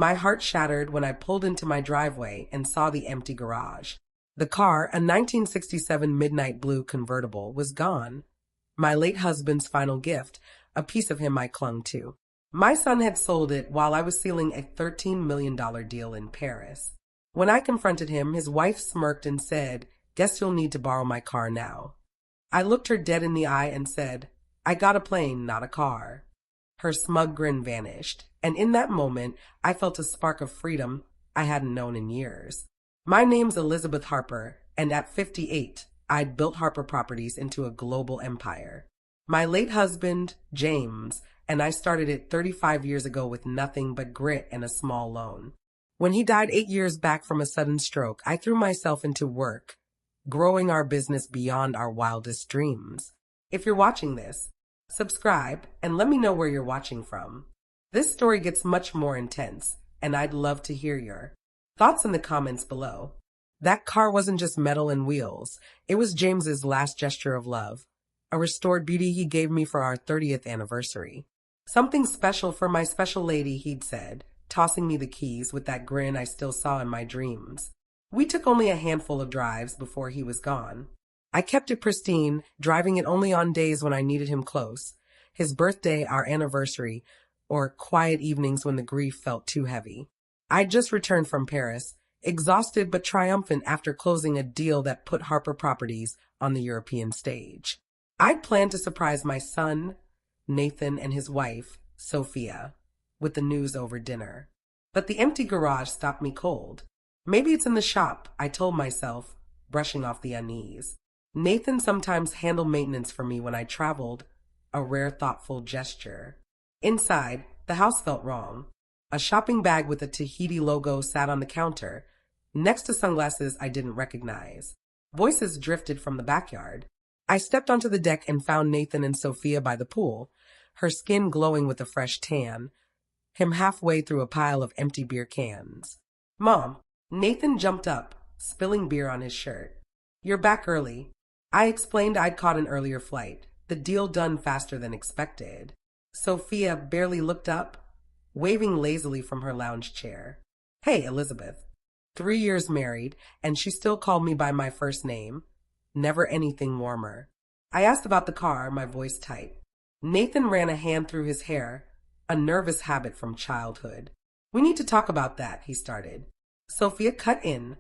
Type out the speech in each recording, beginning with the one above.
My heart shattered when I pulled into my driveway and saw the empty garage. The car, a 1967 midnight blue convertible, was gone. My late husband's final gift, a piece of him I clung to. My son had sold it while I was sealing a $13 million deal in Paris. When I confronted him, his wife smirked and said, "Guess you'll need to borrow my car now." I looked her dead in the eye and said, "I got a plane, not a car." Her smug grin vanished, and in that moment, I felt a spark of freedom I hadn't known in years. My name's Elizabeth Harper, and at 58, I'd built Harper Properties into a global empire. My late husband, James, and I started it 35 years ago with nothing but grit and a small loan. When he died 8 years back from a sudden stroke, I threw myself into work, growing our business beyond our wildest dreams. If you're watching this, subscribe and let me know where you're watching from. This story gets much more intense, and I'd love to hear your thoughts in the comments below. That car wasn't just metal and wheels. It was James's last gesture of love, a restored beauty he gave me for our 30th anniversary. Something special for my special lady, he'd said, tossing me the keys with that grin I still saw in my dreams. We took only a handful of drives before he was gone. I kept it pristine, driving it only on days when I needed him close. His birthday, our anniversary, or quiet evenings when the grief felt too heavy. I'd just returned from Paris, exhausted but triumphant after closing a deal that put Harper Properties on the European stage. I'd planned to surprise my son, Nathan, and his wife, Sophia, with the news over dinner. But the empty garage stopped me cold. Maybe it's in the shop, I told myself, brushing off the unease. Nathan sometimes handled maintenance for me when I traveled, a rare thoughtful gesture. Inside, the house felt wrong. A shopping bag with a Tahiti logo sat on the counter, next to sunglasses I didn't recognize. Voices drifted from the backyard. I stepped onto the deck and found Nathan and Sophia by the pool, her skin glowing with a fresh tan, him halfway through a pile of empty beer cans. "Mom," Nathan jumped up, spilling beer on his shirt. "You're back early." I explained I'd caught an earlier flight, the deal done faster than expected. Sophia barely looked up, waving lazily from her lounge chair. "Hey, Elizabeth." 3 years married, and she still called me by my first name. Never anything warmer. I asked about the car, my voice tight. Nathan ran a hand through his hair, a nervous habit from childhood. "We need to talk about that," he started. Sophia cut in,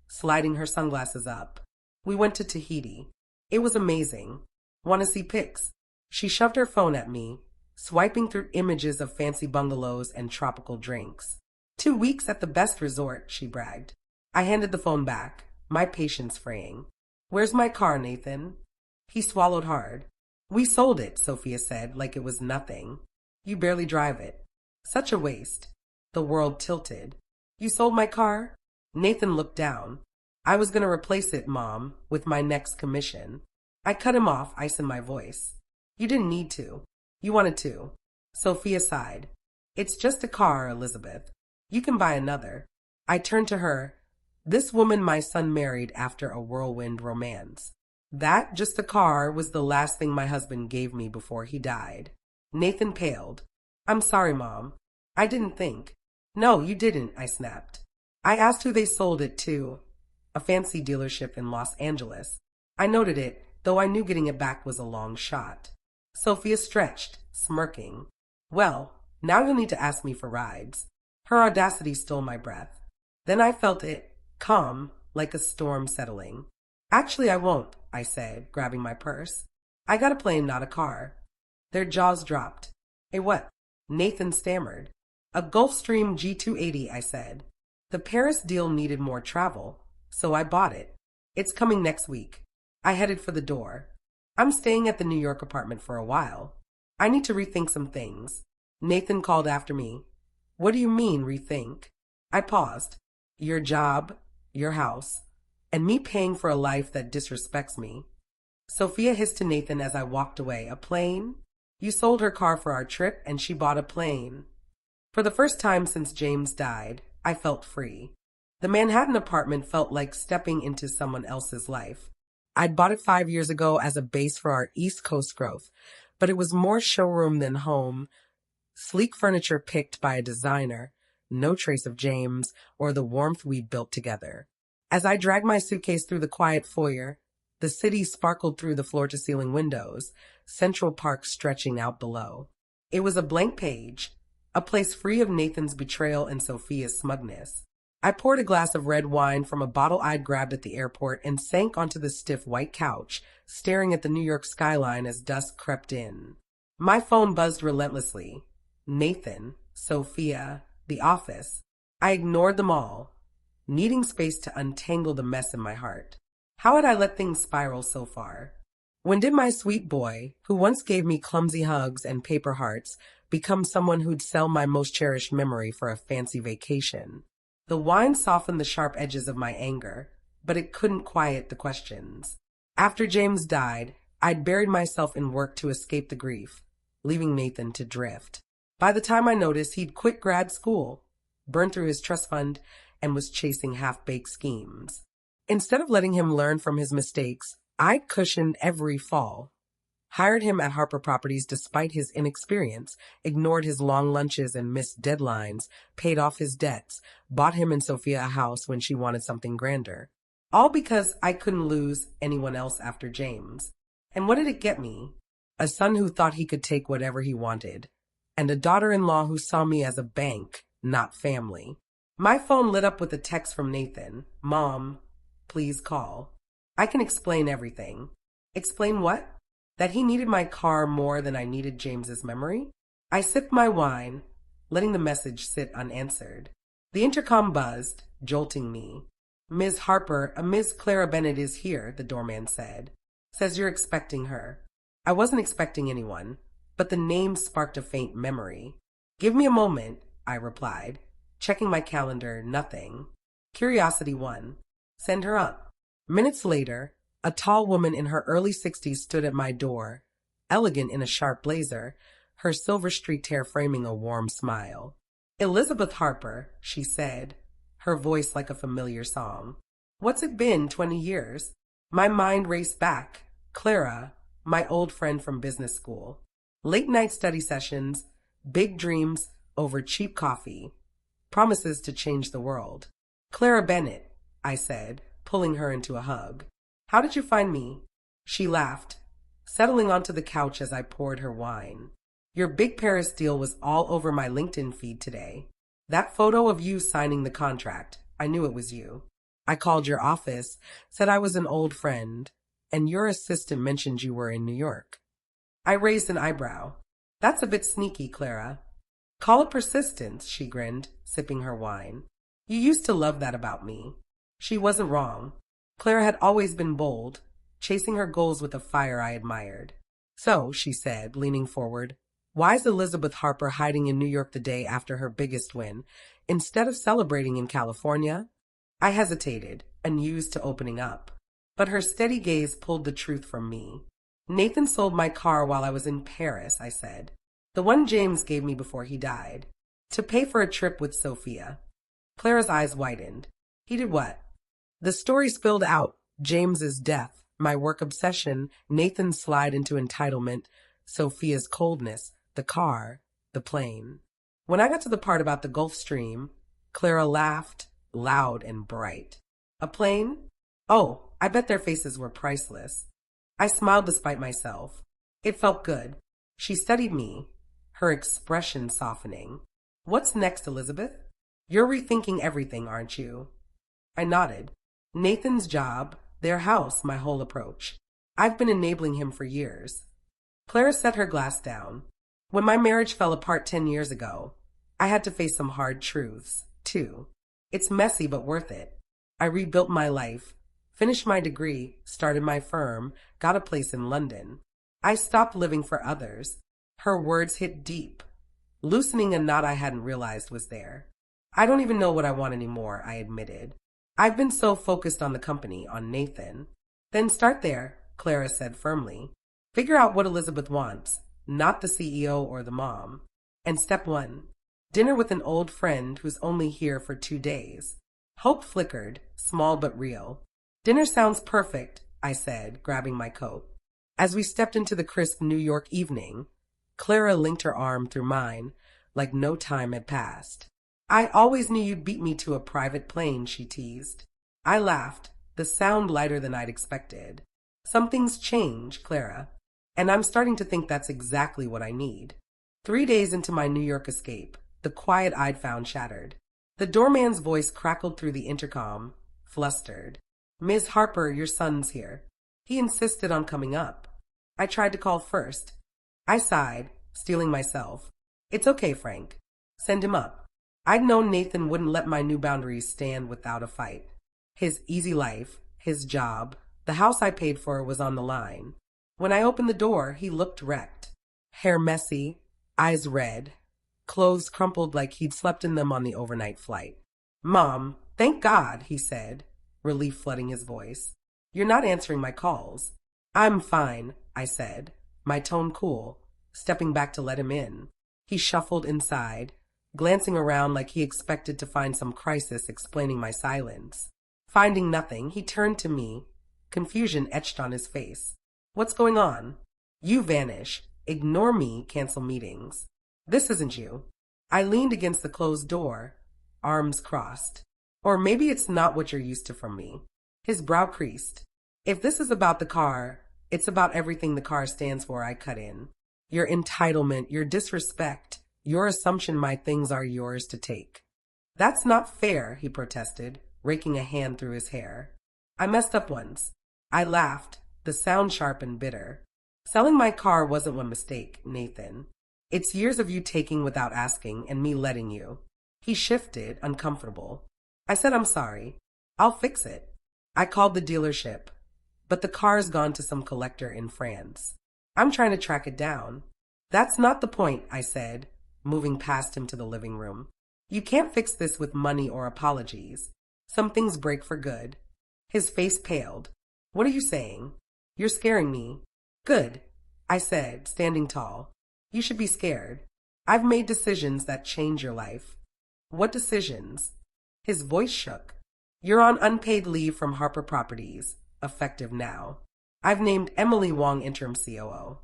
sliding her sunglasses up. "We went to Tahiti. It was amazing. Want to see pics?" She shoved her phone at me, swiping through images of fancy bungalows and tropical drinks. 2 weeks at the best resort, she bragged. I handed the phone back, my patience fraying. "Where's my car, Nathan?" He swallowed hard. "We sold it," Sophia said, like it was nothing. "You barely drive it." "Such a waste." The world tilted. "You sold my car?" Nathan looked down. "I was going to replace it, Mom, with my next commission." I cut him off, ice in my voice. "You didn't need to. You wanted to." Sophia sighed. "It's just a car, Elizabeth. You can buy another." I turned to her. This woman my son married after a whirlwind romance. That, just a car, was the last thing my husband gave me before he died. Nathan paled. "I'm sorry, Mom. I didn't think." "No, you didn't," I snapped. I asked who they sold it to. A fancy dealership in Los Angeles. I noted it, though I knew getting it back was a long shot. Sophia stretched, smirking. "Well, now you'll need to ask me for rides." Her audacity stole my breath. Then I felt it calm, like a storm settling. "Actually, I won't," I said, grabbing my purse. "I got a plane, not a car." Their jaws dropped. "A what?" Nathan stammered. "A Gulfstream G280, I said. The Paris deal needed more travel, so I bought it. It's coming next week." I headed for the door. "I'm staying at the New York apartment for a while. I need to rethink some things." Nathan called after me. "What do you mean, rethink?" I paused. "Your job, your house, and me paying for a life that disrespects me." Sophia hissed to Nathan as I walked away. "A plane? You sold her car for our trip, and she bought a plane." For the first time since James died, I felt free. The Manhattan apartment felt like stepping into someone else's life. I'd bought it 5 years ago as a base for our East Coast growth, but it was more showroom than home, sleek furniture picked by a designer, no trace of James or the warmth we'd built together. As I dragged my suitcase through the quiet foyer, the city sparkled through the floor-to-ceiling windows, Central Park stretching out below. It was a blank page, a place free of Nathan's betrayal and Sophia's smugness. I poured a glass of red wine from a bottle I'd grabbed at the airport and sank onto the stiff white couch, staring at the New York skyline as dusk crept in. My phone buzzed relentlessly. Nathan, Sophia, the office. I ignored them all, needing space to untangle the mess in my heart. How had I let things spiral so far? When did my sweet boy, who once gave me clumsy hugs and paper hearts, become someone who'd sell my most cherished memory for a fancy vacation? The wine softened the sharp edges of my anger, but it couldn't quiet the questions. After James died, I'd buried myself in work to escape the grief, leaving Nathan to drift. By the time I noticed, he'd quit grad school, burned through his trust fund, and was chasing half-baked schemes. Instead of letting him learn from his mistakes, I'd cushioned every fall. Hired him at Harper Properties despite his inexperience, ignored his long lunches and missed deadlines, paid off his debts, bought him and Sophia a house when she wanted something grander. All because I couldn't lose anyone else after James. And what did it get me? A son who thought he could take whatever he wanted, and a daughter-in-law who saw me as a bank, not family. My phone lit up with a text from Nathan. "Mom, please call. I can explain everything." Explain what? That he needed my car more than I needed James's memory? I sipped my wine, letting the message sit unanswered. The intercom buzzed, jolting me. "Ms. Harper, Ms. Clara Bennett is here," the doorman said. "Says you're expecting her." I wasn't expecting anyone, but the name sparked a faint memory. "Give me a moment," I replied. Checking my calendar, nothing. Curiosity won. "Send her up." Minutes later, a tall woman in her early 60s stood at my door, elegant in a sharp blazer, her silver-streaked hair framing a warm smile. "Elizabeth Harper," she said, her voice like a familiar song. "What's it been, 20 years? My mind raced back. Clara, my old friend from business school. Late-night study sessions, big dreams over cheap coffee, promises to change the world. "Clara Bennett," I said, pulling her into a hug. "How did you find me?" She laughed, settling onto the couch as I poured her wine. "Your big Paris deal was all over my LinkedIn feed today. That photo of you signing the contract, I knew it was you. I called your office, said I was an old friend, and your assistant mentioned you were in New York." I raised an eyebrow. "That's a bit sneaky, Clara." "Call it persistence," she grinned, sipping her wine. "You used to love that about me." She wasn't wrong. Clara had always been bold, chasing her goals with a fire I admired. "So," she said, leaning forward, "why's Elizabeth Harper hiding in New York the day after her biggest win, instead of celebrating in California?" I hesitated, unused to opening up. But her steady gaze pulled the truth from me. "Nathan sold my car while I was in Paris," I said. "The one James gave me before he died. To pay for a trip with Sophia." Clara's eyes widened. "He did what?" The story spilled out. James's death, my work obsession, Nathan's slide into entitlement, Sophia's coldness, the car, the plane. When I got to the part about the Gulf Stream, Clara laughed, loud and bright. "A plane? Oh, I bet their faces were priceless." I smiled despite myself. It felt good. She studied me, her expression softening. "What's next, Elizabeth? You're rethinking everything, aren't you?" I nodded. "Nathan's job, their house, my whole approach. I've been enabling him for years." Clara set her glass down. "When my marriage fell apart 10 years ago, I had to face some hard truths, too. It's messy but worth it. I rebuilt my life, finished my degree, started my firm, got a place in London. I stopped living for others." Her words hit deep, loosening a knot I hadn't realized was there. "I don't even know what I want anymore," I admitted. "I've been so focused on the company, on Nathan." "Then start there," Clara said firmly. "Figure out what Elizabeth wants, not the CEO or the mom. And step 1, dinner with an old friend who's only here for 2 days." Hope flickered, small but real. "Dinner sounds perfect," I said, grabbing my coat. As we stepped into the crisp New York evening, Clara linked her arm through mine like no time had passed. I always knew you'd beat me to a private plane, she teased. I laughed, the sound lighter than I'd expected. Some things change, Clara, and I'm starting to think that's exactly what I need. 3 days into my New York escape, the quiet I'd found shattered. The doorman's voice crackled through the intercom, flustered. Ms. Harper, your son's here. He insisted on coming up. I tried to call first. I sighed, steeling myself. It's okay, Frank. Send him up. I'd known Nathan wouldn't let my new boundaries stand without a fight. His easy life, his job, the house I paid for was on the line. When I opened the door, he looked wrecked. Hair messy, eyes red, clothes crumpled like he'd slept in them on the overnight flight. Mom, thank God, he said, relief flooding his voice. You're not answering my calls. I'm fine, I said, my tone cool, stepping back to let him in. He shuffled inside, glancing around like he expected to find some crisis explaining my silence. Finding nothing, he turned to me, confusion etched on his face. What's going on? You vanish. Ignore me, cancel meetings. This isn't you. I leaned against the closed door, arms crossed. Or maybe it's not what you're used to from me. His brow creased. If this is about the car, it's about everything the car stands for, I cut in. Your entitlement, your disrespect, your assumption my things are yours to take. That's not fair, he protested, raking a hand through his hair. I messed up once. I laughed, the sound sharp and bitter. Selling my car wasn't one mistake, Nathan. It's years of you taking without asking and me letting you. He shifted, uncomfortable. I said I'm sorry. I'll fix it. I called the dealership, but the car's gone to some collector in France. I'm trying to track it down. That's not the point, I said, moving past him to the living room. You can't fix this with money or apologies. Some things break for good. His face paled. What are you saying? You're scaring me. Good, I said, standing tall. You should be scared. I've made decisions that change your life. What decisions? His voice shook. You're on unpaid leave from Harper Properties, effective now. I've named Emily Wong interim COO.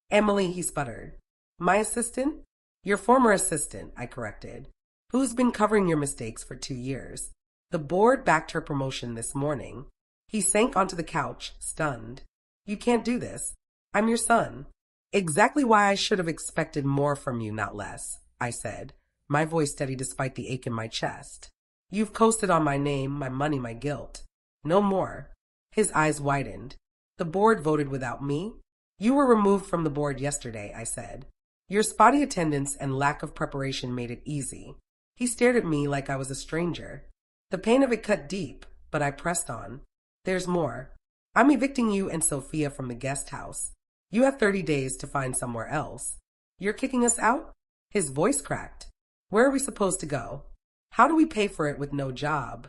Emily, he sputtered. My assistant? Your former assistant, I corrected. Who's been covering your mistakes for 2 years? The board backed her promotion this morning. He sank onto the couch, stunned. You can't do this. I'm your son. Exactly why I should have expected more from you, not less, I said, my voice steady despite the ache in my chest. You've coasted on my name, my money, my guilt. No more. His eyes widened. The board voted without me? You were removed from the board yesterday, I said. Your spotty attendance and lack of preparation made it easy. He stared at me like I was a stranger. The pain of it cut deep, but I pressed on. There's more. I'm evicting you and Sophia from the guest house. You have 30 days to find somewhere else. You're kicking us out? His voice cracked. Where are we supposed to go? How do we pay for it with no job?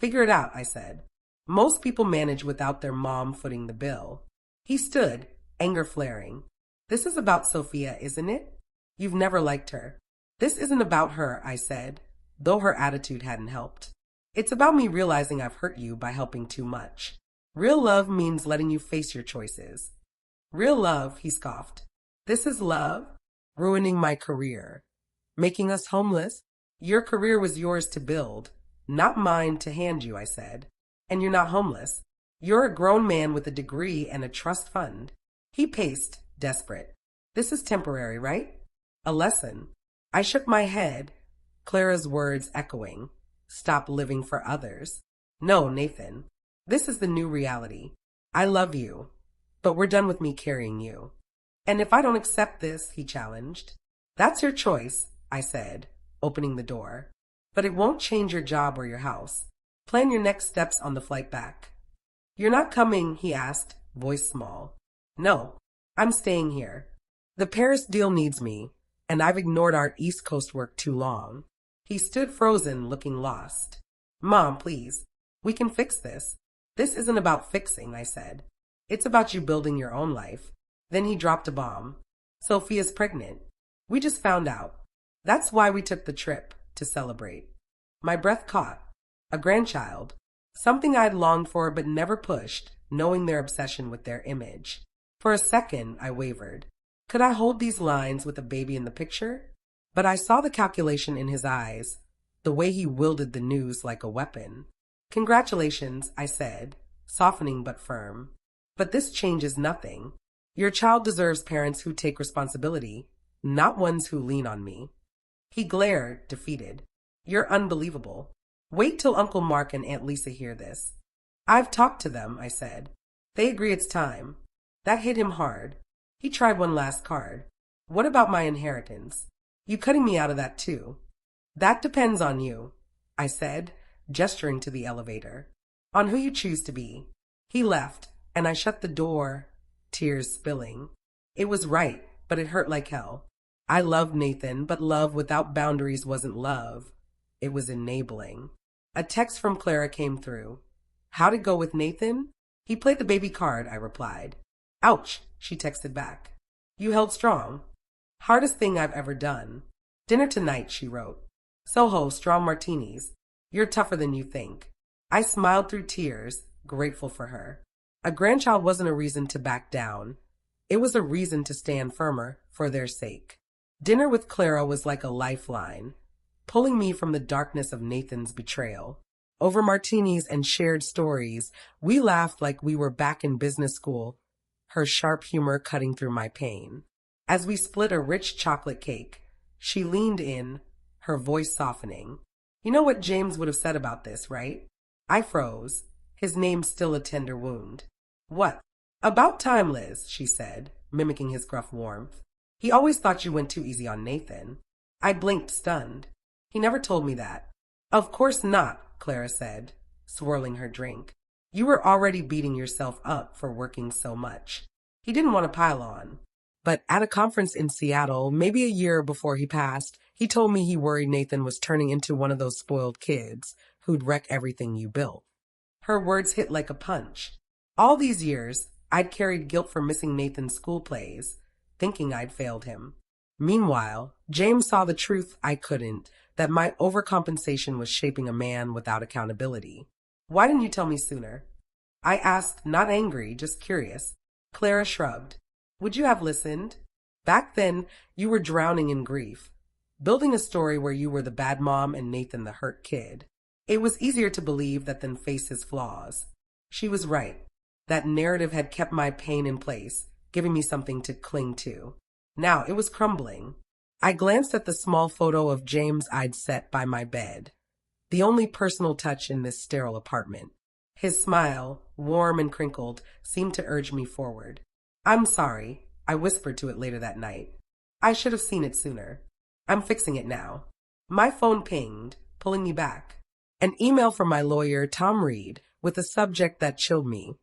Figure it out, I said. Most people manage without their mom footing the bill. He stood, anger flaring. This is about Sophia, isn't it? You've never liked her. This isn't about her, I said, though her attitude hadn't helped. It's about me realizing I've hurt you by helping too much. Real love means letting you face your choices. Real love, he scoffed. This is love? Ruining my career. Making us homeless? Your career was yours to build, not mine to hand you, I said. And you're not homeless. You're a grown man with a degree and a trust fund. He paced, desperate. This is temporary, right? A lesson. I shook my head, Clara's words echoing. Stop living for others. No, Nathan. This is the new reality. I love you, but we're done with me carrying you. And if I don't accept this, he challenged. That's your choice, I said, opening the door. But it won't change your job or your house. Plan your next steps on the flight back. You're not coming, he asked, voice small. No, I'm staying here. The Paris deal needs me, and I've ignored our East Coast work too long. He stood frozen, looking lost. Mom, please, we can fix this. This isn't about fixing, I said. It's about you building your own life. Then he dropped a bomb. Sophia's pregnant. We just found out. That's why we took the trip, to celebrate. My breath caught. A grandchild. Something I'd longed for but never pushed, knowing their obsession with their image. For a second, I wavered. Could I hold these lines with a baby in the picture? But I saw the calculation in his eyes, the way he wielded the news like a weapon. Congratulations, I said, softening but firm. But this changes nothing. Your child deserves parents who take responsibility, not ones who lean on me. He glared, defeated. You're unbelievable. Wait till Uncle Mark and Aunt Lisa hear this. I've talked to them, I said. They agree it's time. That hit him hard. He tried one last card. What about my inheritance? You cutting me out of that too? That depends on you, I said, gesturing to the elevator. On who you choose to be. He left, and I shut the door, tears spilling. It was right, but it hurt like hell. I loved Nathan, but love without boundaries wasn't love. It was enabling. A text from Clara came through. How'd it go with Nathan? He played the baby card, I replied. Ouch, she texted back. You held strong. Hardest thing I've ever done. Dinner tonight, she wrote. Soho, strong martinis. You're tougher than you think. I smiled through tears, grateful for her. A grandchild wasn't a reason to back down. It was a reason to stand firmer for their sake. Dinner with Clara was like a lifeline, pulling me from the darkness of Nathan's betrayal. Over martinis and shared stories, we laughed like we were back in business school, her sharp humor cutting through my pain. As we split a rich chocolate cake, she leaned in, her voice softening. You know what James would have said about this, right? I froze, his name still a tender wound. What? About time, Liz, she said, mimicking his gruff warmth. He always thought you went too easy on Nathan. I blinked, stunned. He never told me that. Of course not, Clara said, swirling her drink. You were already beating yourself up for working so much. He didn't want to pile on. But at a conference in Seattle, maybe a year before he passed, he told me he worried Nathan was turning into one of those spoiled kids who'd wreck everything you built. Her words hit like a punch. All these years, I'd carried guilt for missing Nathan's school plays, thinking I'd failed him. Meanwhile, James saw the truth I couldn't, that my overcompensation was shaping a man without accountability. Why didn't you tell me sooner? I asked, not angry, just curious. Clara shrugged. Would you have listened? Back then, you were drowning in grief, building a story where you were the bad mom and Nathan the hurt kid. It was easier to believe that than face his flaws. She was right. That narrative had kept my pain in place, giving me something to cling to. Now it was crumbling. I glanced at the small photo of James I'd set by my bed, the only personal touch in this sterile apartment. His smile, warm and crinkled, seemed to urge me forward. I'm sorry, I whispered to it later that night. I should have seen it sooner. I'm fixing it now. My phone pinged, pulling me back. An email from my lawyer, Tom Reed, with a subject that chilled me.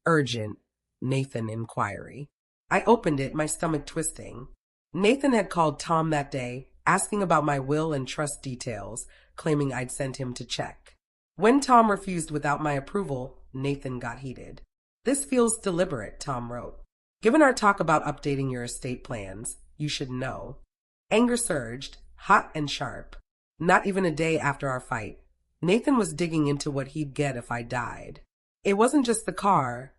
Urgent, Nathan inquiry. I opened it, my stomach twisting. Nathan had called Tom that day, asking about my will and trust details, claiming I'd sent him to check. When Tom refused without my approval, Nathan got heated. This feels deliberate, Tom wrote. Given our talk about updating your estate plans, you should know. Anger surged, hot and sharp. Not even a day after our fight, Nathan was digging into what he'd get if I died. It wasn't just the car.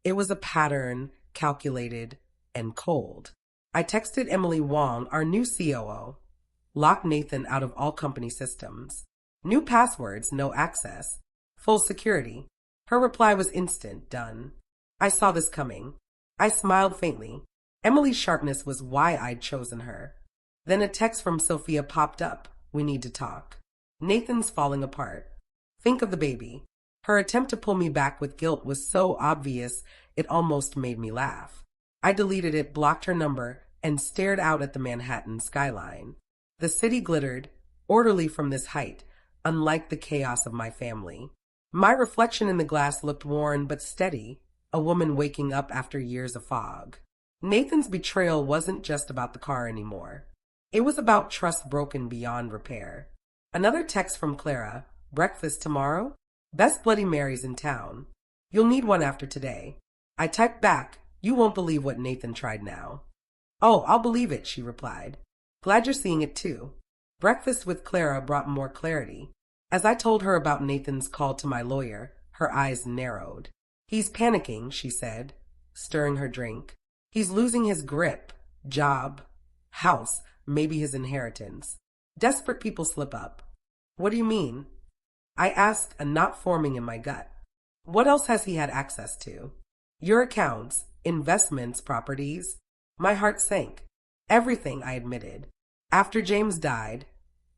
It was a pattern, calculated, and cold. I texted Emily Wong, our new COO. Lock Nathan out of all company systems. New passwords, no access. Full security. Her reply was instant, done. I saw this coming. I smiled faintly. Emily's sharpness was why I'd chosen her. Then a text from Sophia popped up. We need to talk. Nathan's falling apart. Think of the baby. Her attempt to pull me back with guilt was so obvious it almost made me laugh. I deleted it, blocked her number, and stared out at the Manhattan skyline. The city glittered, orderly from this height, unlike the chaos of my family. My reflection in the glass looked worn but steady, a woman waking up after years of fog. Nathan's betrayal wasn't just about the car anymore. It was about trust broken beyond repair. Another text from Clara. Breakfast tomorrow? Best Bloody Mary's in town. You'll need one after today. I typed back, you won't believe what Nathan tried now. Oh, I'll believe it, she replied. Glad you're seeing it too. Breakfast with Clara brought more clarity. As I told her about Nathan's call to my lawyer, her eyes narrowed. He's panicking, she said, stirring her drink. He's losing his grip, job, house, maybe his inheritance. Desperate people slip up. What do you mean? I asked, a knot forming in my gut. What else has he had access to? Your accounts, investments, properties. My heart sank. Everything, I admitted. After James died,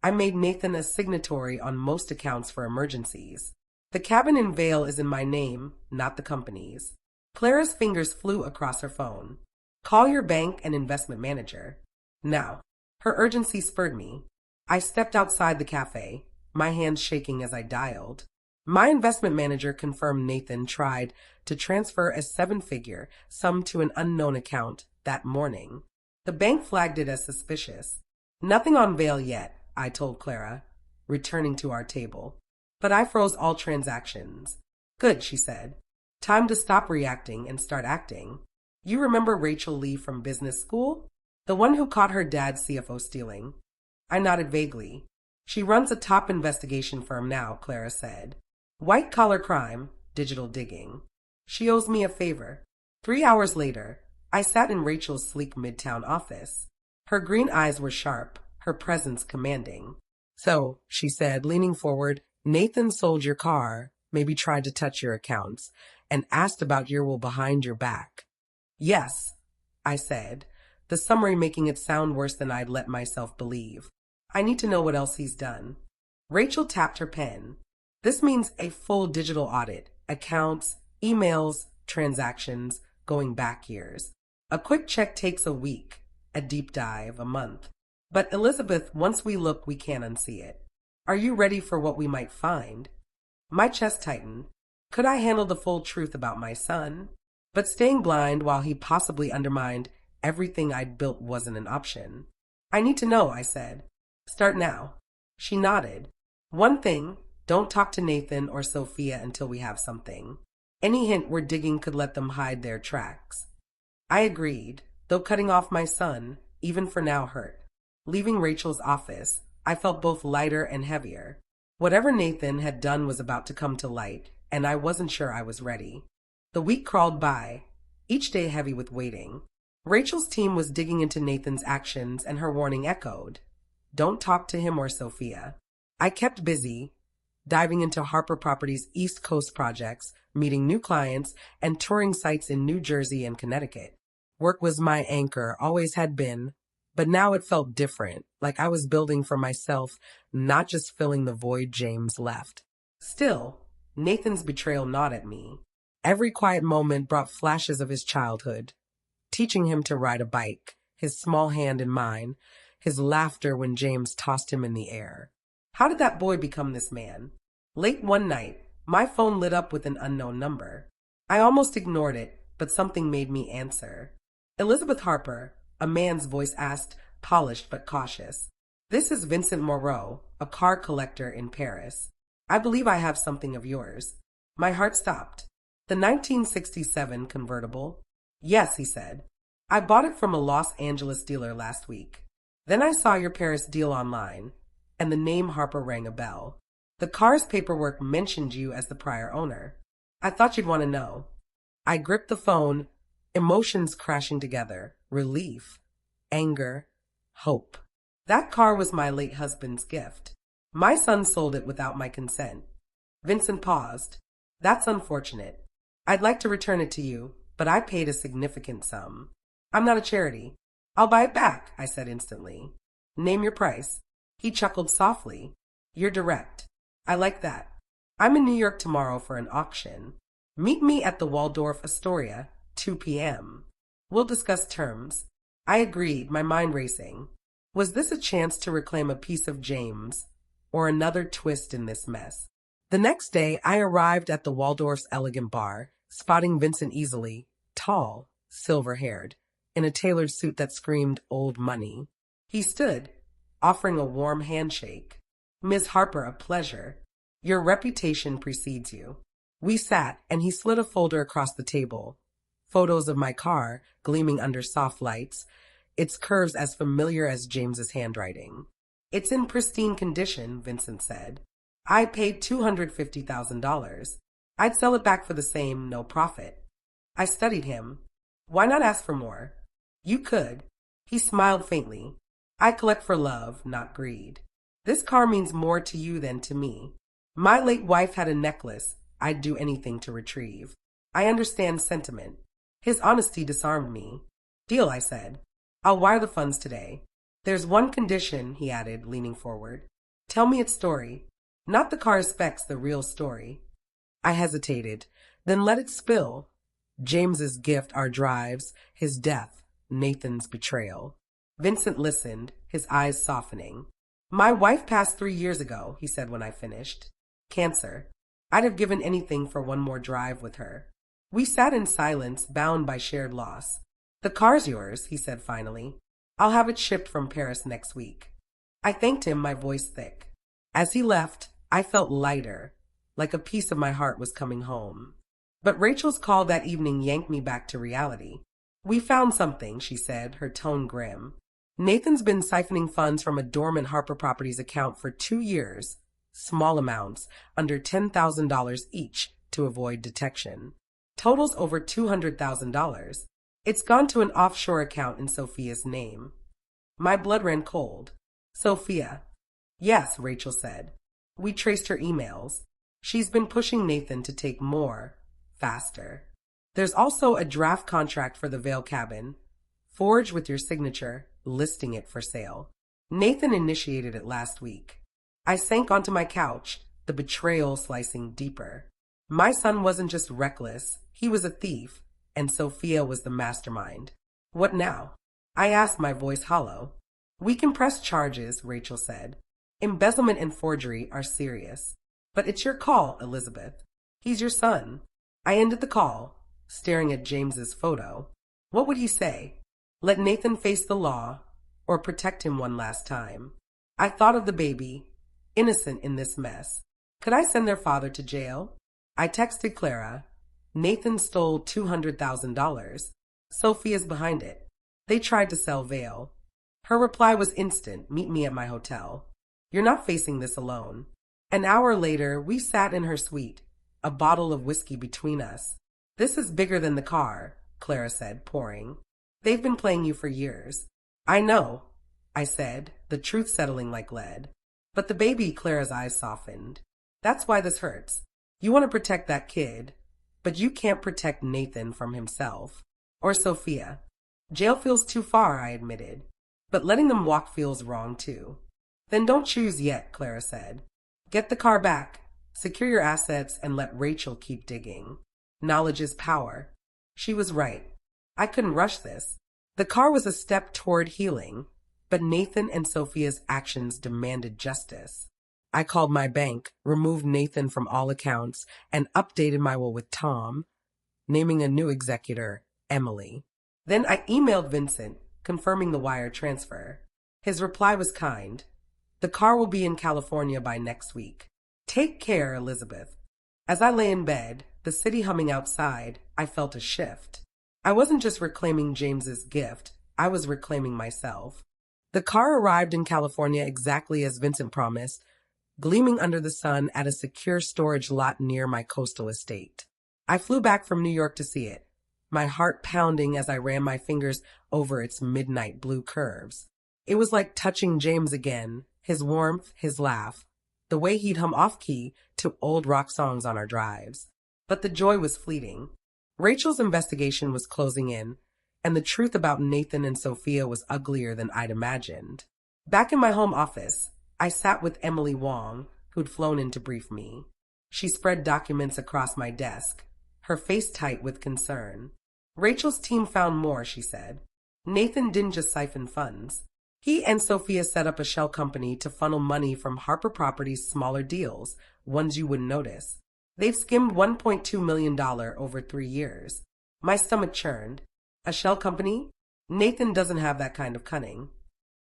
I made Nathan a signatory on most accounts for emergencies. The cabin in Vale is in my name, not the company's. Clara's fingers flew across her phone. Call your bank and investment manager. Now. Her urgency spurred me. I stepped outside the cafe, my hands shaking as I dialed. My investment manager confirmed Nathan tried to transfer a seven-figure sum to an unknown account that morning. The bank flagged it as suspicious. Nothing on Vale yet, I told Clara, returning to our table. But I froze all transactions. Good, she said. Time to stop reacting and start acting. You remember Rachel Lee from business school? The one who caught her dad's CFO stealing? I nodded vaguely. She runs a top investigation firm now, Clara said. White-collar crime, digital digging. She owes me a favor. 3 hours later, I sat in Rachel's sleek midtown office. Her green eyes were sharp, her presence commanding. So, she said, leaning forward, Nathan sold your car, maybe tried to touch your accounts, and asked about your will behind your back. Yes, I said, the summary making it sound worse than I'd let myself believe. I need to know what else he's done. Rachel tapped her pen. This means a full digital audit, accounts, emails, transactions, going back years. A quick check takes a week, a deep dive, a month. But Elizabeth, once we look, we can't unsee it. Are you ready for what we might find? My chest tightened. Could I handle the full truth about my son? But staying blind while he possibly undermined everything I'd built wasn't an option. I need to know, I said. Start now. She nodded. One thing, don't talk to Nathan or Sophia until we have something. Any hint we're digging could let them hide their tracks. I agreed, though cutting off my son, even for now, hurt. Leaving Rachel's office, I felt both lighter and heavier. Whatever Nathan had done was about to come to light, and I wasn't sure I was ready. The week crawled by, each day heavy with waiting. Rachel's team was digging into Nathan's actions, and her warning echoed. Don't talk to him or Sophia. I kept busy, diving into Harper Properties' East Coast projects, meeting new clients, and touring sites in New Jersey and Connecticut. Work was my anchor, always had been, but now it felt different, like I was building for myself, not just filling the void James left. Still, Nathan's betrayal gnawed at me. Every quiet moment brought flashes of his childhood, teaching him to ride a bike, his small hand in mine, his laughter when James tossed him in the air. How did that boy become this man? Late one night, my phone lit up with an unknown number. I almost ignored it, but something made me answer. Elizabeth Harper, a man's voice asked, polished but cautious. This is Vincent Moreau, a car collector in Paris. I believe I have something of yours. My heart stopped. The 1967 convertible? Yes, he said. I bought it from a Los Angeles dealer last week. Then I saw your Paris deal online, and the name Harper rang a bell. The car's paperwork mentioned you as the prior owner. I thought you'd want to know. I gripped the phone, emotions crashing together, relief, anger, hope. That car was my late husband's gift. My son sold it without my consent. Vincent paused. That's unfortunate. I'd like to return it to you, but I paid a significant sum. I'm not a charity. I'll buy it back, I said instantly. Name your price. He chuckled softly. You're direct. I like that. I'm in New York tomorrow for an auction. Meet me at the Waldorf Astoria, 2 p.m. We'll discuss terms. I agreed, my mind racing. Was this a chance to reclaim a piece of James, or another twist in this mess? The next day, I arrived at the Waldorf's elegant bar, spotting Vincent easily, tall, silver-haired, in a tailored suit that screamed old money. He stood, offering a warm handshake. Ms. Harper, a pleasure. Your reputation precedes you. We sat, and he slid a folder across the table. Photos of my car, gleaming under soft lights, its curves as familiar as James's handwriting. It's in pristine condition, Vincent said. I paid $250,000. I'd sell it back for the same, no profit. I studied him. Why not ask for more? You could. He smiled faintly. I collect for love, not greed. This car means more to you than to me. My late wife had a necklace I'd do anything to retrieve. I understand sentiment. His honesty disarmed me. Deal, I said. I'll wire the funds today. There's one condition, he added, leaning forward. Tell me its story. Not the car's specs, the real story. I hesitated. Then let it spill. James's gift, our drives, his death, Nathan's betrayal. Vincent listened, his eyes softening. My wife passed 3 years ago, he said when I finished. Cancer. I'd have given anything for one more drive with her. We sat in silence, bound by shared loss. The car's yours, he said finally. I'll have it shipped from Paris next week. I thanked him, my voice thick. As he left, I felt lighter, like a piece of my heart was coming home. But Rachel's call that evening yanked me back to reality. We found something, she said, her tone grim. Nathan's been siphoning funds from a dormant Harper Properties account for 2 years, small amounts, under $10,000 each, to avoid detection. Totals over $200,000. It's gone to an offshore account in Sophia's name. My blood ran cold. Sophia. Yes, Rachel said. We traced her emails. She's been pushing Nathan to take more, faster. There's also a draft contract for the Vale cabin, forged with your signature, listing it for sale. Nathan initiated it last week. I sank onto my couch, the betrayal slicing deeper. My son wasn't just reckless, he was a thief, and Sophia was the mastermind. What now? I asked, my voice hollow. We can press charges, Rachel said. Embezzlement and forgery are serious. But it's your call, Elizabeth. He's your son. I ended the call, staring at James's photo. What would he say? Let Nathan face the law, or protect him one last time. I thought of the baby, innocent in this mess. Could I send their father to jail? I texted Clara. Nathan stole $200,000. Sophia's behind it. They tried to sell Vale. Her reply was instant, meet me at my hotel. You're not facing this alone. An hour later, we sat in her suite, a bottle of whiskey between us. This is bigger than the car, Clara said, pouring. They've been playing you for years. I know, I said, the truth settling like lead. But the baby, Clara's eyes softened. That's why this hurts. You want to protect that kid, but you can't protect Nathan from himself. Or Sophia. Jail feels too far, I admitted. But letting them walk feels wrong, too. Then don't choose yet, Clara said. Get the car back, secure your assets, and let Rachel keep digging. Knowledge is power. She was right. I couldn't rush this. The car was a step toward healing, but Nathan and Sophia's actions demanded justice. I called my bank, removed Nathan from all accounts, and updated my will with Tom, naming a new executor, Emily. Then I emailed Vincent, confirming the wire transfer. His reply was kind. The car will be in California by next week. Take care, Elizabeth. As I lay in bed, the city humming outside, I felt a shift. I wasn't just reclaiming James's gift, I was reclaiming myself. The car arrived in California exactly as Vincent promised, gleaming under the sun at a secure storage lot near my coastal estate. I flew back from New York to see it, my heart pounding as I ran my fingers over its midnight blue curves. It was like touching James again, his warmth, his laugh, the way he'd hum off-key to old rock songs on our drives. But the joy was fleeting. Rachel's investigation was closing in, and the truth about Nathan and Sophia was uglier than I'd imagined. Back in my home office, I sat with Emily Wong, who'd flown in to brief me. She spread documents across my desk, her face tight with concern. Rachel's team found more, she said. Nathan didn't just siphon funds. He and Sophia set up a shell company to funnel money from Harper Properties' smaller deals, ones you wouldn't notice. They've skimmed $1.2 million over 3 years. My stomach churned. A shell company? Nathan doesn't have that kind of cunning.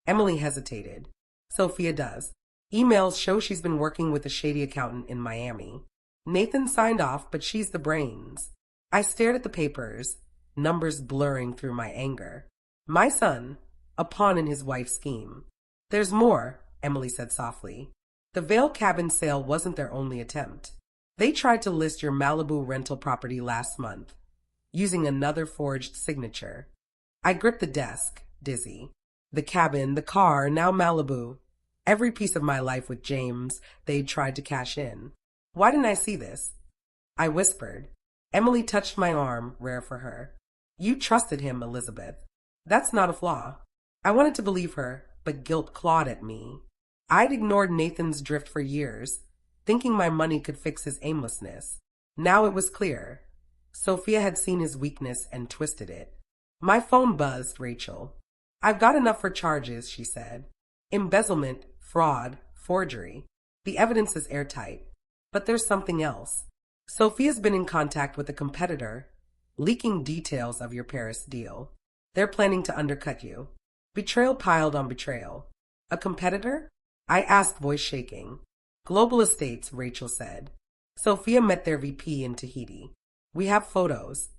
Emily hesitated. Sophia does. Emails show she's been working with a shady accountant in Miami. Nathan signed off, but she's the brains. I stared at the papers, numbers blurring through my anger. My son, a pawn in his wife's scheme. There's more, Emily said softly. The Vale cabin sale wasn't their only attempt. They tried to list your Malibu rental property last month, using another forged signature. I gripped the desk, dizzy. The cabin, the car, now Malibu. Every piece of my life with James, they'd tried to cash in. Why didn't I see this? I whispered. Emily touched my arm, rare for her. You trusted him, Elizabeth. That's not a flaw. I wanted to believe her, but guilt clawed at me. I'd ignored Nathan's drift for years, thinking my money could fix his aimlessness. Now it was clear. Sophia had seen his weakness and twisted it. My phone buzzed, Rachel. I've got enough for charges, she said. Embezzlement, fraud, forgery. The evidence is airtight. But there's something else. Sophia's been in contact with a competitor, leaking details of your Paris deal. They're planning to undercut you. Betrayal piled on betrayal. A competitor? I asked, voice shaking. Global Estates, Rachel said. Sophia met their VP in Tahiti. We have photos.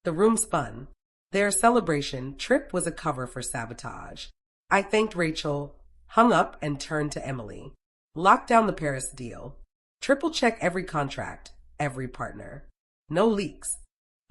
The room spun. Their celebration trip was a cover for sabotage. I thanked Rachel, hung up, and turned to Emily. Lock down the Paris deal. Triple check every contract, every partner. No leaks.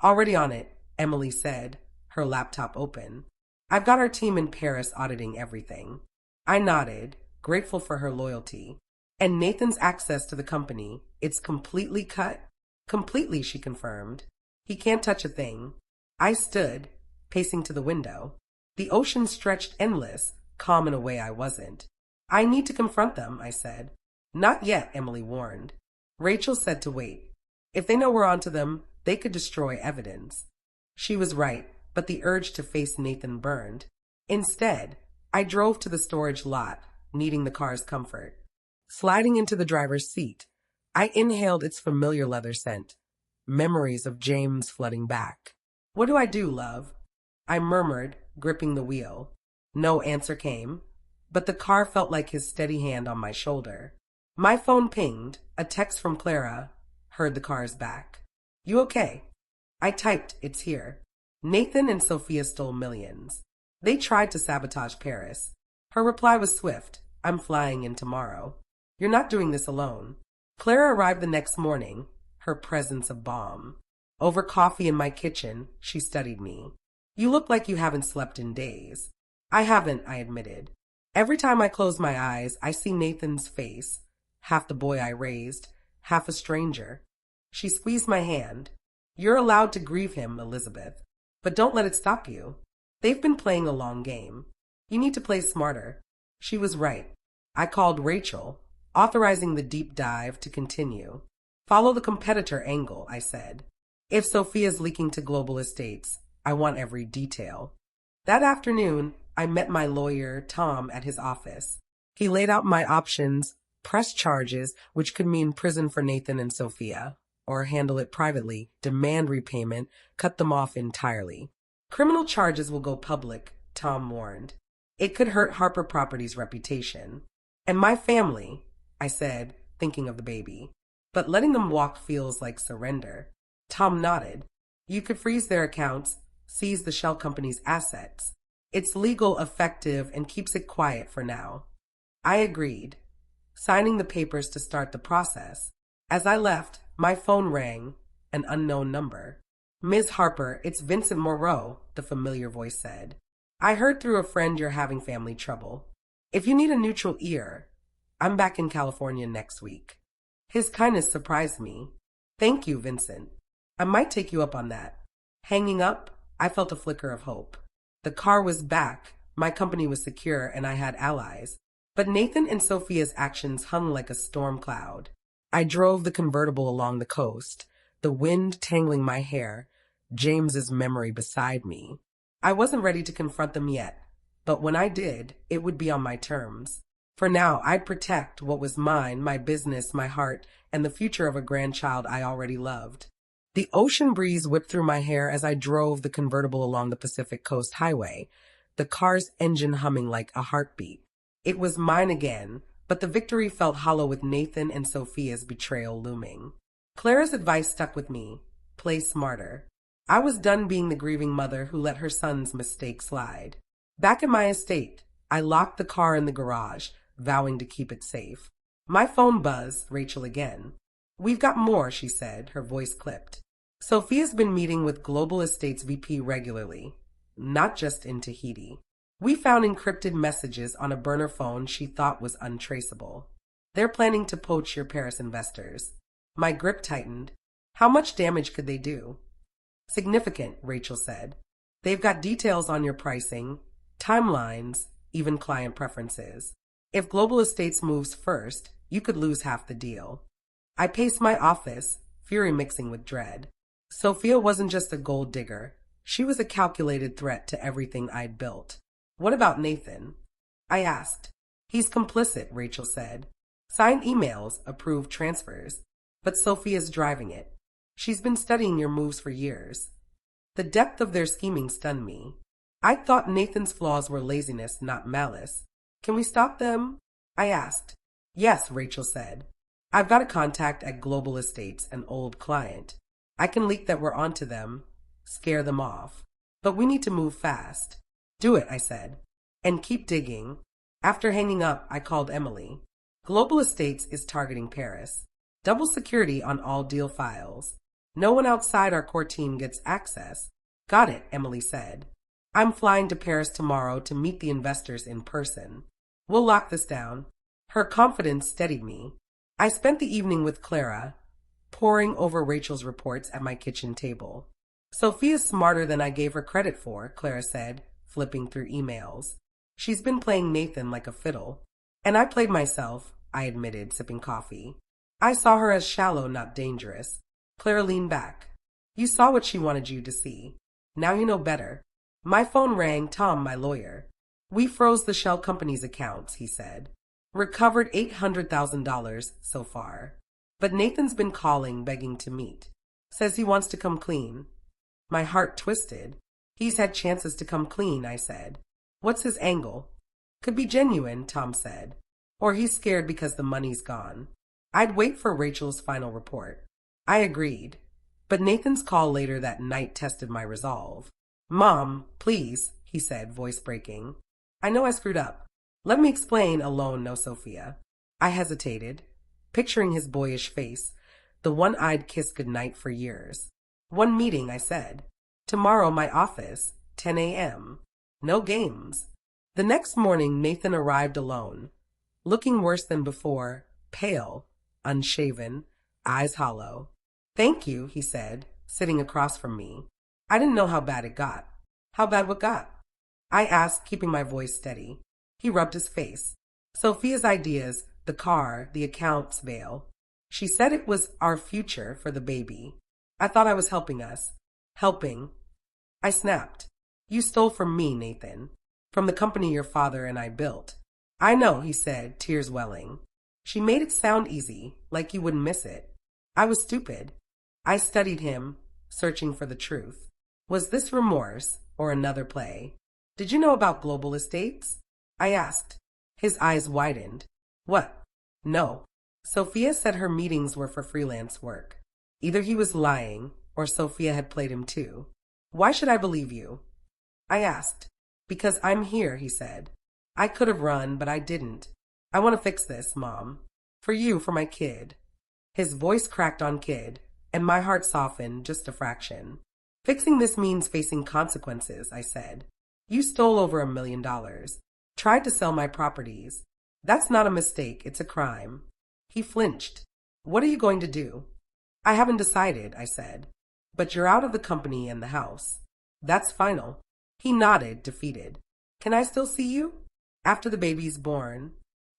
Already on it, Emily said, her laptop open. I've got our team in Paris auditing everything. I nodded, grateful for her loyalty. And Nathan's access to the company, it's completely cut? Completely, she confirmed. He can't touch a thing. I stood, pacing to the window. The ocean stretched endless, calm in a way I wasn't. I need to confront them, I said. Not yet, Emily warned. Rachel said to wait. If they know we're onto them, they could destroy evidence. She was right, but the urge to face Nathan burned. Instead, I drove to the storage lot, needing the car's comfort. Sliding into the driver's seat, I inhaled its familiar leather scent. Memories of James flooding back. What do I do, love? I murmured, gripping the wheel. No answer came, but the car felt like his steady hand on my shoulder. My phone pinged, a text from Clara. Heard the car's back. You okay? I typed, it's here. Nathan and Sophia stole millions. They tried to sabotage Paris. Her reply was swift. I'm flying in tomorrow. You're not doing this alone. Clara arrived the next morning, her presence a bomb. Over coffee in my kitchen, she studied me. You look like you haven't slept in days. I haven't, I admitted. Every time I close my eyes, I see Nathan's face. Half the boy I raised, half a stranger. She squeezed my hand. You're allowed to grieve him, Elizabeth. But don't let it stop you. They've been playing a long game. You need to play smarter. She was right. I called Rachel, authorizing the deep dive to continue. Follow the competitor angle, I said. If Sophia's leaking to Global Estates, I want every detail. That afternoon, I met my lawyer, Tom, at his office. He laid out my options, press charges, which could mean prison for Nathan and Sophia, or handle it privately, demand repayment, cut them off entirely. Criminal charges will go public, Tom warned. It could hurt Harper Properties' reputation. And my family, I said, thinking of the baby. But letting them walk feels like surrender. Tom nodded. You could freeze their accounts, seize the shell company's assets. It's legal, effective, and keeps it quiet for now. I agreed, signing the papers to start the process. As I left, my phone rang, an unknown number. Ms. Harper, it's Vincent Moreau, the familiar voice said. I heard through a friend you're having family trouble. If you need a neutral ear, I'm back in California next week. His kindness surprised me. Thank you, Vincent. I might take you up on that. Hanging up, I felt a flicker of hope. The car was back, my company was secure, and I had allies. But Nathan and Sophia's actions hung like a storm cloud. I drove the convertible along the coast, the wind tangling my hair, James's memory beside me. I wasn't ready to confront them yet, but when I did, it would be on my terms. For now, I'd protect what was mine, my business, my heart, and the future of a grandchild I already loved. The ocean breeze whipped through my hair as I drove the convertible along the Pacific Coast Highway, the car's engine humming like a heartbeat. It was mine again, but the victory felt hollow with Nathan and Sophia's betrayal looming. Clara's advice stuck with me. Play smarter. I was done being the grieving mother who let her son's mistake slide. Back at my estate, I locked the car in the garage, vowing to keep it safe. My phone buzzed, Rachel again. We've got more, she said, her voice clipped. Sophia's been meeting with Global Estates VP regularly, not just in Tahiti. We found encrypted messages on a burner phone she thought was untraceable. They're planning to poach your Paris investors. My grip tightened. How much damage could they do? Significant, Rachel said. They've got details on your pricing, timelines, even client preferences. If Global Estates moves first, you could lose half the deal. I paced my office, fury mixing with dread. Sophia wasn't just a gold digger. She was a calculated threat to everything I'd built. What about Nathan? I asked. He's complicit, Rachel said. Signed emails, approved transfers. But Sophia's driving it. She's been studying your moves for years. The depth of their scheming stunned me. I thought Nathan's flaws were laziness, not malice. Can we stop them? I asked. Yes, Rachel said. I've got a contact at Global Estates, an old client. I can leak that we're onto them, scare them off. But we need to move fast. Do it, I said. And keep digging. After hanging up, I called Emily. Global Estates is targeting Paris. Double security on all deal files. No one outside our core team gets access. Got it, Emily said. I'm flying to Paris tomorrow to meet the investors in person. We'll lock this down. Her confidence steadied me. I spent the evening with Clara, poring over Rachel's reports at my kitchen table. Sophia's smarter than I gave her credit for, Clara said, flipping through emails. She's been playing Nathan like a fiddle. And I played myself, I admitted, sipping coffee. I saw her as shallow, not dangerous. Clara leaned back. You saw what she wanted you to see. Now you know better. My phone rang. Tom, my lawyer. We froze the shell company's accounts, he said. Recovered $800,000 so far. But Nathan's been calling, begging to meet. Says he wants to come clean. My heart twisted. He's had chances to come clean, I said. What's his angle? Could be genuine, Tom said. Or he's scared because the money's gone. I'd wait for Rachel's final report. I agreed. But Nathan's call later that night tested my resolve. Mom, please, he said, voice breaking. I know I screwed up. Let me explain. Alone, no Sophia. I hesitated, picturing his boyish face, the one I'd kissed goodnight for years. One meeting, I said. Tomorrow, my office, 10 a.m. No games. The next morning, Nathan arrived alone, looking worse than before, pale, unshaven, eyes hollow. Thank you, he said, sitting across from me. I didn't know how bad it got. How bad what got? I asked, keeping my voice steady. He rubbed his face. Sophia's ideas, the car, the accounts veil. She said it was our future for the baby. I thought I was helping us. Helping. I snapped. You stole from me, Nathan. From the company your father and I built. I know, he said, tears welling. She made it sound easy, like you wouldn't miss it. I was stupid. I studied him, searching for the truth. Was this remorse or another play? Did you know about Global Estates? I asked. His eyes widened. What? No. Sophia said her meetings were for freelance work. Either he was lying, or Sophia had played him too. Why should I believe you? I asked. Because I'm here, he said. I could have run, but I didn't. I want to fix this, Mom. For you, for my kid. His voice cracked on kid, and my heart softened just a fraction. Fixing this means facing consequences, I said. You stole over $1 million. Tried to sell my properties. That's not a mistake, it's a crime. He flinched. What are you going to do? I haven't decided, I said. But you're out of the company and the house. That's final. He nodded, defeated. Can I still see you? After the baby's born.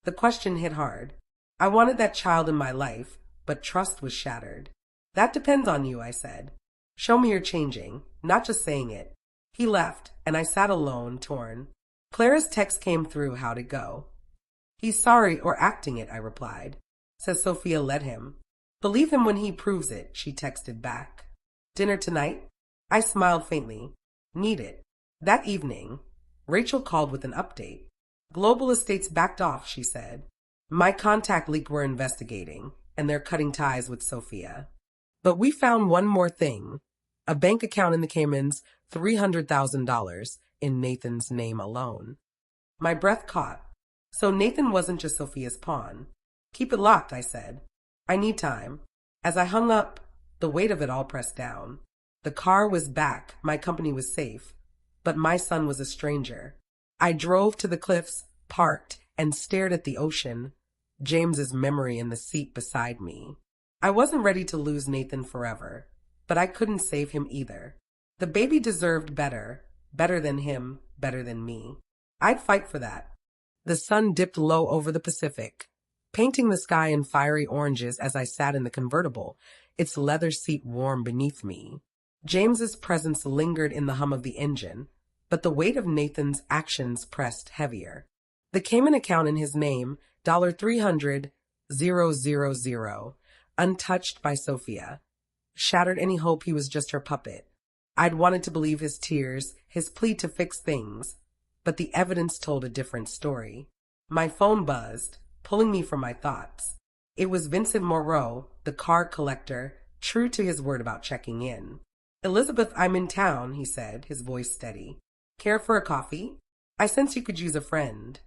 The question hit hard. I wanted that child in my life, but trust was shattered. That depends on you, I said. Show me you're changing, not just saying it. He left, and I sat alone, torn. Clara's text came through. How'd it go? He's sorry or acting it, I replied. Says Sophia let him. Believe him when he proves it, she texted back. Dinner tonight? I smiled faintly. Need it. That evening, Rachel called with an update. Global Estates backed off, she said. My contact leak we're investigating, and they're cutting ties with Sophia. But we found one more thing. A bank account in the Caymans, $300,000 in Nathan's name alone. My breath caught. So Nathan wasn't just Sophia's pawn. Keep it locked, I said. I need time. As I hung up, the weight of it all pressed down. The car was back, my company was safe, but my son was a stranger. I drove to the cliffs, parked, and stared at the ocean, James's memory in the seat beside me. I wasn't ready to lose Nathan forever, but I couldn't save him either. The baby deserved better, better than him, better than me. I'd fight for that. The sun dipped low over the Pacific, painting the sky in fiery oranges as I sat in the convertible, its leather seat warm beneath me. James's presence lingered in the hum of the engine, but the weight of Nathan's actions pressed heavier. The Cayman account in his name, $300,000, untouched by Sophia, shattered any hope he was just her puppet. I'd wanted to believe his tears, his plea to fix things, but the evidence told a different story. My phone buzzed, pulling me from my thoughts. It was Vincent Moreau, the car collector, true to his word about checking in. "Elizabeth, I'm in town," he said, his voice steady. "Care for a coffee? I sense you could use a friend."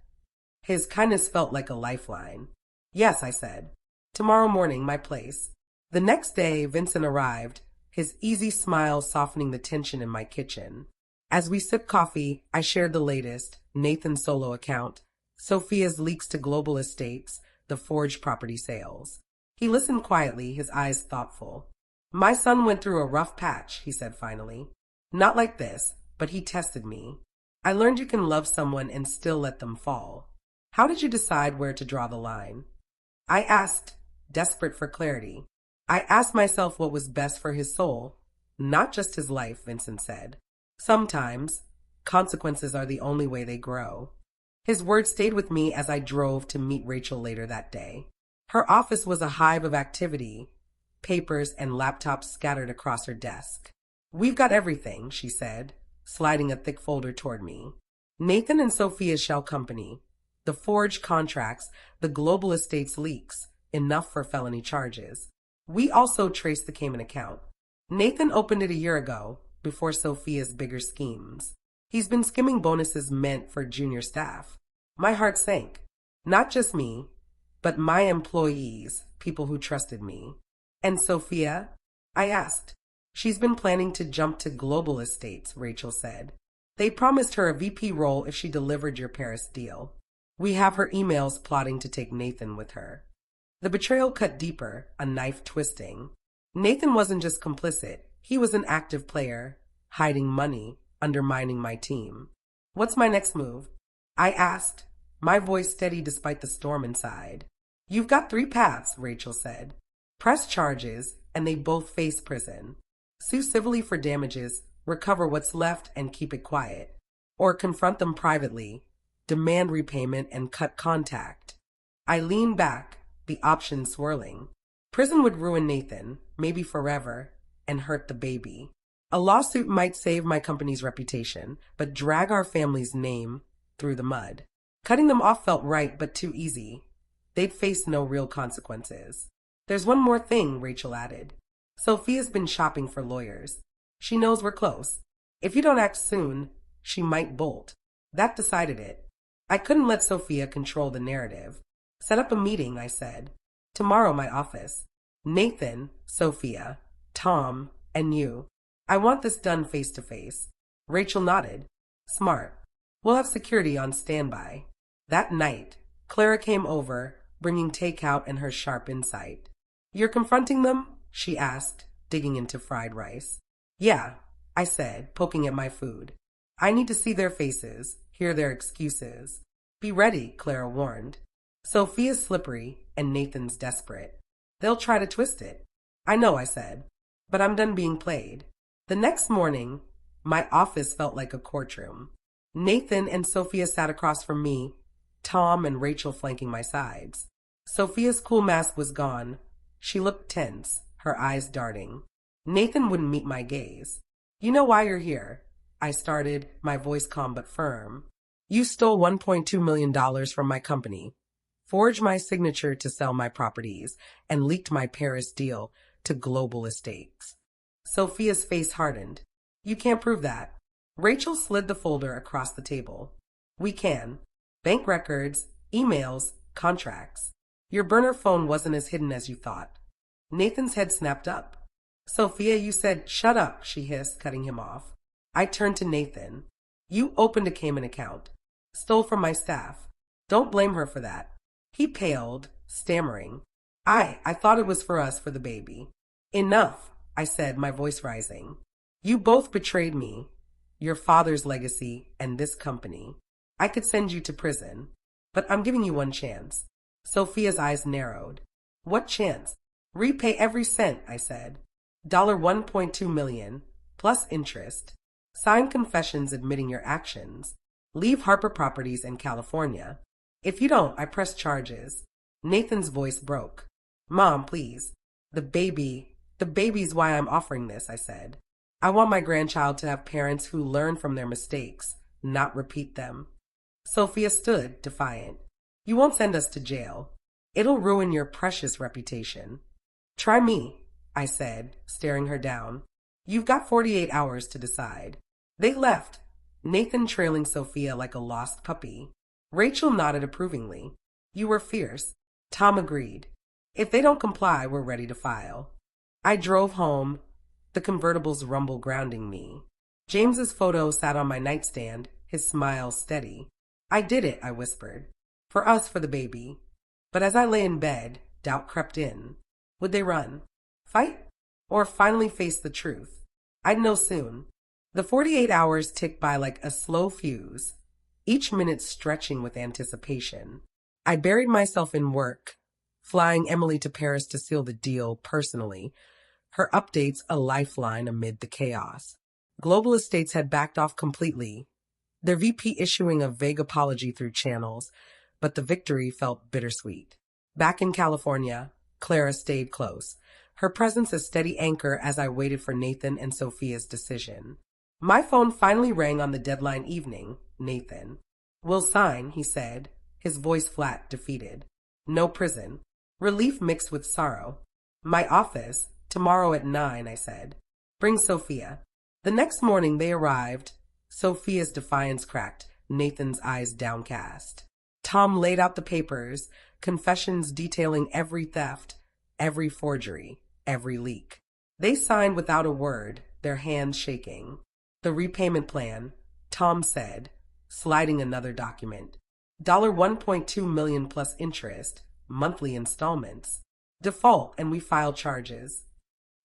His kindness felt like a lifeline. "Yes," I said. "Tomorrow morning, my place." The next day, Vincent arrived, his easy smile softening the tension in my kitchen. As we sipped coffee, I shared the latest, Nathan's solo account, Sophia's leaks to global estates, the forged property sales. He listened quietly, his eyes thoughtful. "My son went through a rough patch," he said finally. "Not like this, but he tested me. I learned you can love someone and still let them fall. How did you decide where to draw the line?" I asked, desperate for clarity. "I asked myself what was best for his soul, not just his life," Vincent said. "Sometimes, consequences are the only way they grow." His words stayed with me as I drove to meet Rachel later that day. Her office was a hive of activity, papers and laptops scattered across her desk. "We've got everything," she said, sliding a thick folder toward me. "Nathan and Sophia's shell company, the forged contracts, the global estates leaks, enough for felony charges. We also traced the Cayman account. Nathan opened it a year ago, before Sophia's bigger schemes. He's been skimming bonuses meant for junior staff." My heart sank. Not just me, but my employees, people who trusted me. "And Sophia?" I asked. "She's been planning to jump to global estates," Rachel said. "They promised her a VP role if she delivered your Paris deal. We have her emails plotting to take Nathan with her." The betrayal cut deeper, a knife twisting. Nathan wasn't just complicit, he was an active player, hiding money, undermining my team. "What's my next move?" I asked, my voice steady despite the storm inside. "You've got 3 paths," Rachel said. "Press charges, and they both face prison. Sue civilly for damages, recover what's left, and keep it quiet. Or confront them privately, demand repayment, and cut contact." I leaned back, the options swirling. Prison would ruin Nathan, maybe forever, and hurt the baby. A lawsuit might save my company's reputation, but drag our family's name through the mud. Cutting them off felt right, but too easy. They'd face no real consequences. "There's one more thing," Rachel added. "Sophia's been shopping for lawyers. She knows we're close. If you don't act soon, she might bolt." That decided it. I couldn't let Sophia control the narrative. "Set up a meeting," I said. "Tomorrow, my office. Nathan, Sophia, Tom, and you. I want this done face to face." Rachel nodded. "Smart. We'll have security on standby." That night, Clara came over, bringing takeout and her sharp insight. "You're confronting them?" she asked, digging into fried rice. "Yeah," I said, poking at my food. "I need to see their faces, hear their excuses." "Be ready," Clara warned. "Sophia's slippery and Nathan's desperate. They'll try to twist it." "I know," I said, "but I'm done being played." The next morning, my office felt like a courtroom. Nathan and Sophia sat across from me, Tom and Rachel flanking my sides. Sophia's cool mask was gone. She looked tense, her eyes darting. Nathan wouldn't meet my gaze. "You know why you're here," I started, my voice calm but firm. "You stole $1.2 million from my company, forged my signature to sell my properties, and leaked my Paris deal to global estates." Sophia's face hardened. "You can't prove that." Rachel slid the folder across the table. "We can. Bank records, emails, contracts. Your burner phone wasn't as hidden as you thought." Nathan's head snapped up. "Sophia, you said—" "Shut up," she hissed, cutting him off. I turned to Nathan. "You opened a Cayman account. Stole from my staff. Don't blame her for that. He paled, stammering. I thought it was for us, for the baby. Enough, I said, my voice rising. You both betrayed me, your father's legacy, and this company. I could send you to prison, but I'm giving you one chance. Sophia's eyes narrowed. What chance? Repay every cent, I said. $1.2 million, plus interest. Sign confessions admitting your actions. Leave Harper Properties in California. If you don't, I press charges. Nathan's voice broke. Mom, please. The baby's why I'm offering this, I said. I want my grandchild to have parents who learn from their mistakes, not repeat them. Sophia stood, defiant. You won't send us to jail. It'll ruin your precious reputation. Try me, I said, staring her down. You've got 48 hours to decide. They left, Nathan trailing Sophia like a lost puppy. Rachel nodded approvingly. You were fierce. Tom agreed. If they don't comply, we're ready to file. I drove home, the convertible's rumble grounding me. James's photo sat on my nightstand, his smile steady. I did it, I whispered. For us, for the baby. But as I lay in bed, doubt crept in. Would they run? Fight? Or finally face the truth? I'd know soon. The 48 hours ticked by like a slow fuse, each minute stretching with anticipation. I buried myself in work, flying Emily to Paris to seal the deal personally, her updates a lifeline amid the chaos. Global Estates had backed off completely, their VP issuing a vague apology through channels, but the victory felt bittersweet. Back in California, Clara stayed close, her presence a steady anchor as I waited for Nathan and Sophia's decision. My phone finally rang on the deadline evening. Nathan. We'll sign, he said, his voice flat, defeated. No prison. Relief mixed with sorrow. My office. Tomorrow at 9, I said. Bring Sophia. The next morning they arrived. Sophia's defiance cracked, Nathan's eyes downcast. Tom laid out the papers, confessions detailing every theft, every forgery, every leak. They signed without a word, their hands shaking. The repayment plan, Tom said, sliding another document. $1.2 million plus interest, monthly installments. Default, and we file charges.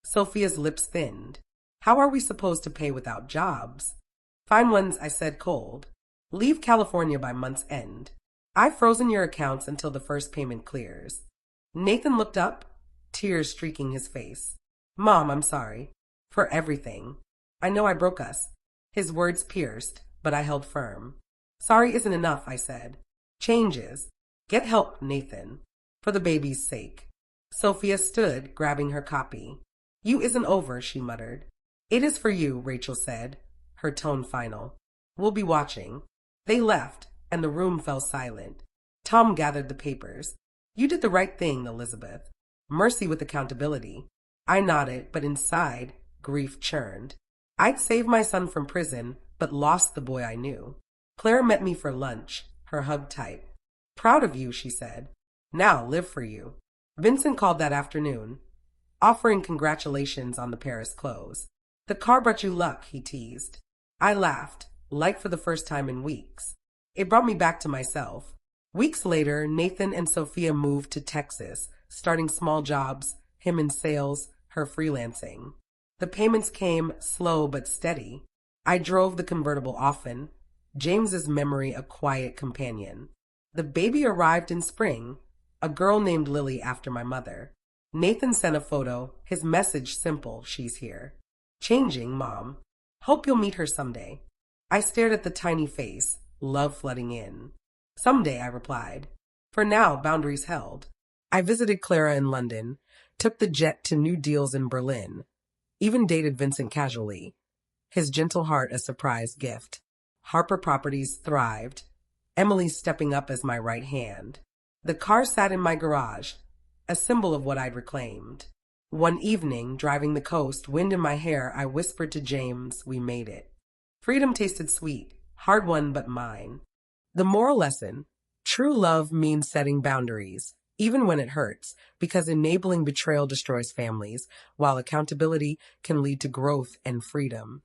Sophia's lips thinned. How are we supposed to pay without jobs? Find ones, I said cold. Leave California by month's end. I've frozen your accounts until the first payment clears. Nathan looked up, tears streaking his face. Mom, I'm sorry. For everything. I know I broke us. His words pierced, but I held firm. Sorry isn't enough, I said. Changes. Get help, Nathan. For the baby's sake. Sophia stood, grabbing her copy. You isn't over, she muttered. It is for you, Rachel said, her tone final. We'll be watching. They left, and the room fell silent. Tom gathered the papers. You did the right thing, Elizabeth. Mercy with accountability. I nodded, but inside, grief churned. I'd saved my son from prison, but lost the boy I knew. Claire met me for lunch, her hug tight. Proud of you, she said. Now live for you. Vincent called that afternoon, offering congratulations on the Paris close. The car brought you luck, he teased. I laughed, light for the first time in weeks. It brought me back to myself. Weeks later, Nathan and Sophia moved to Texas, starting small jobs, him in sales, her freelancing. The payments came slow but steady. I drove the convertible often, James's memory a quiet companion. The baby arrived in spring, a girl named Lily after my mother. Nathan sent a photo, his message simple, she's here. Changing, Mom. Hope you'll meet her someday. I stared at the tiny face, love flooding in. Someday, I replied. For now, boundaries held. I visited Clara in London, took the jet to new deals in Berlin, even dated Vincent casually, his gentle heart a surprise gift. Harper Properties thrived, Emily stepping up as my right hand. The car sat in my garage, a symbol of what I'd reclaimed. One evening, driving the coast, wind in my hair, I whispered to James, we made it. Freedom tasted sweet, hard won but mine. The moral lesson, true love means setting boundaries, even when it hurts, because enabling betrayal destroys families, while accountability can lead to growth and freedom.